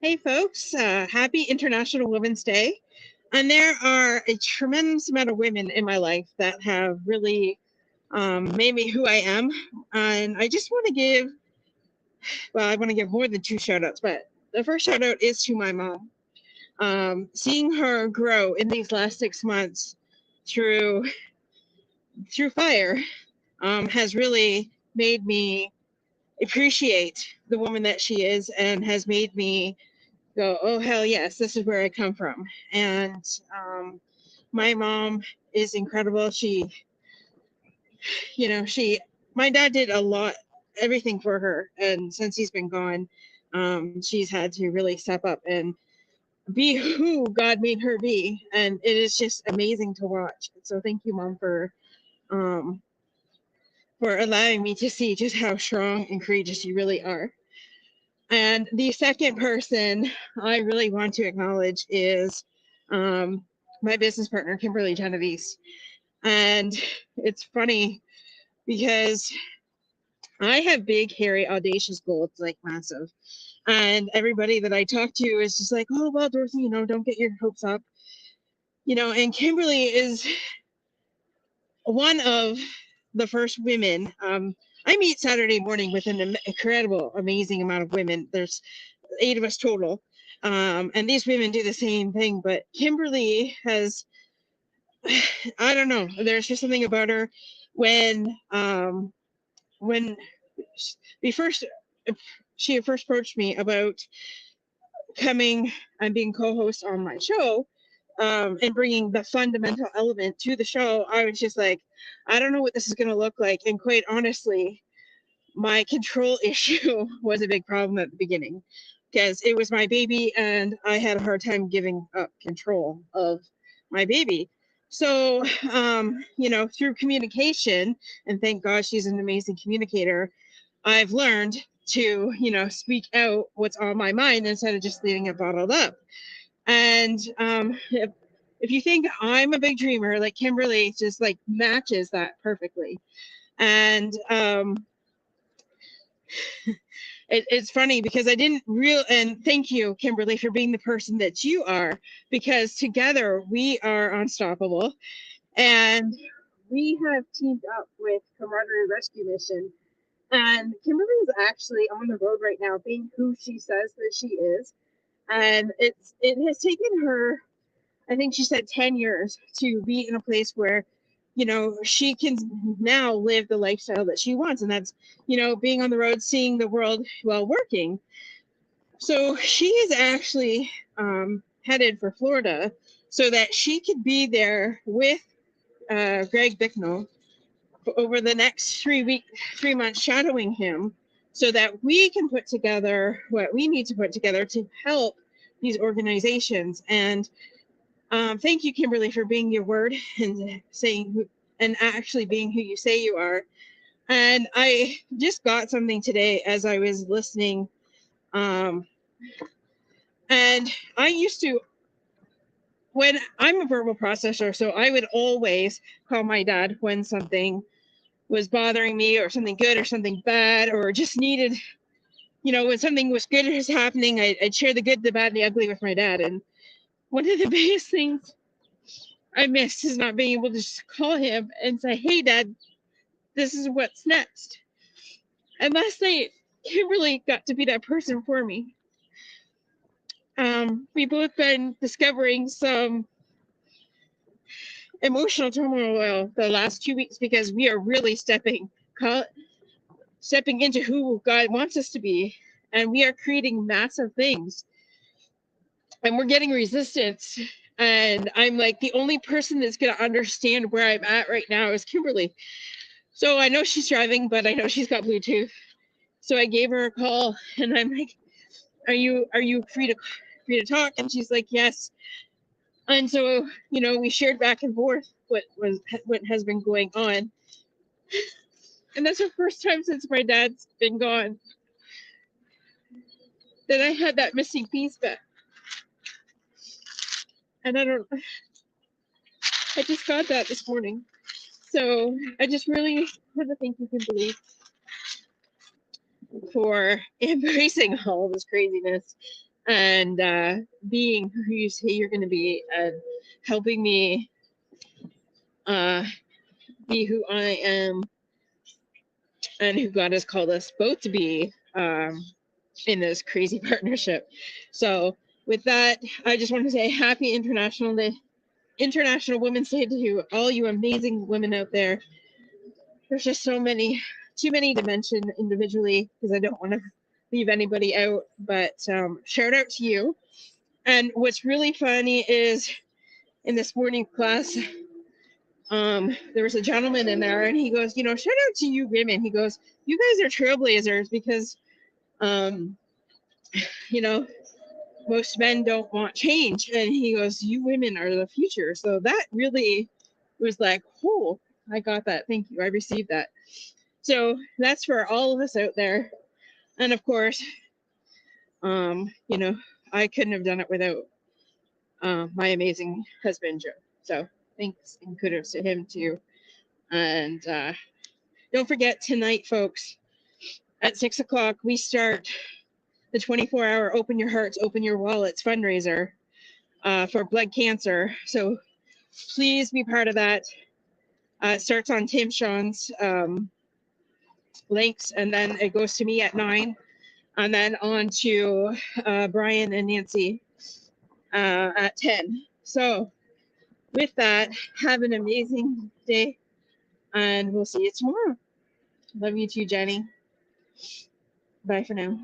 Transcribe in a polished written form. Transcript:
Hey folks, happy International Women's Day. And there are a tremendous amount of women in my life that have really made me who I am. And I just want to I want to give more than two shout outs, but the first shout out is to my mom. Seeing her grow in these last 6 months through fire has really made me appreciate the woman that she is and has made me go, oh, hell yes, this is where I come from. And my mom is incredible. My dad did a lot, everything for her. And since he's been gone, she's had to really step up and be who God made her be. And it is just amazing to watch. So thank you, Mom, um, for allowing me to see just how strong and courageous you really are. And the second person I really want to acknowledge is my business partner, Kimberly Genovese. And it's funny because I have big, hairy, audacious goals, like massive. And everybody that I talk to is just like, oh, well, Dorothy, don't get your hopes up. And Kimberly is one of the first women. I meet Saturday morning with an incredible, amazing amount of women. There's 8 of us total. And these women do the same thing, but Kimberly has, I don't know, there's just something about her when we first, she first approached me about coming and being co-host on my show, and bringing the fundamental element to the show. I was just like, I don't know what this is going to look like. And quite honestly, my control issue was a big problem at the beginning because it was my baby and I had a hard time giving up control of my baby. So, through communication, and thank God she's an amazing communicator, I've learned to, speak out what's on my mind instead of just leaving it bottled up. And if you think I'm a big dreamer, like Kimberly just like matches that perfectly. And it's funny because I didn't and thank you, Kimberly, for being the person that you are, because together we are unstoppable. And we have teamed up with Camaraderie Rescue Mission. And Kimberly is actually on the road right now, being who she says that she is. And it has taken her, I think she said 10 years to be in a place where, she can now live the lifestyle that she wants. And that's, being on the road, seeing the world while working. So she is actually headed for Florida so that she could be there with Greg Bicknell over the next 3 months, shadowing him so that we can put together what we need to put together to help these organizations. And thank you, Kimberly, for being your word and saying and actually being who you say you are. And I just got something today as I was listening. And I used to, when I'm a verbal processor, so I would always call my dad when something was bothering me or something good or something bad or just needed, when something was good was happening, I'd share the good, the bad, and the ugly with my dad. And one of the biggest things I missed is not being able to just call him and say, hey, Dad, this is what's next. And last night, Kimberly got to be that person for me. We both been discovering some emotional turmoil the last 2 weeks because we are really stepping into who God wants us to be. And we are creating massive things. And we're getting resistance. And I'm like, the only person that's going to understand where I'm at right now is Kimberly. So I know she's driving, but I know she's got Bluetooth. So I gave her a call and I'm like, are you free to talk? And she's like, yes. And so, we shared back and forth what has been going on. And that's the first time since my dad's been gone that I had that missing piece back. And I just got that this morning. So I just really want to thank you, Kimberly, for embracing all this craziness and being who you say you're going to be, and helping me be who I am and who God has called us both to be in this crazy partnership. So with that, I just want to say happy International Women's Day to all you amazing women out there. There's just too many to mention individually because I don't want to leave anybody out, but shout out to you. And what's really funny is in this morning class, there was a gentleman in there and he goes, shout out to you women. He goes, you guys are trailblazers because, you know, most men don't want change. And he goes, you women are the future. So that really was like, oh, I got that. Thank you. I received that. So that's for all of us out there. And of course, I couldn't have done it without my amazing husband, Joe. So thanks and kudos to him too. And don't forget tonight, folks, at 6:00, we start the 24-hour Open Your Hearts, Open Your Wallets fundraiser for blood cancer. So please be part of that. It starts on Tim Sean's links, and then it goes to me at 9, and then on to Brian and Nancy at 10. So with that, have an amazing day, and we'll see you tomorrow. Love you too, Jenny. Bye for now.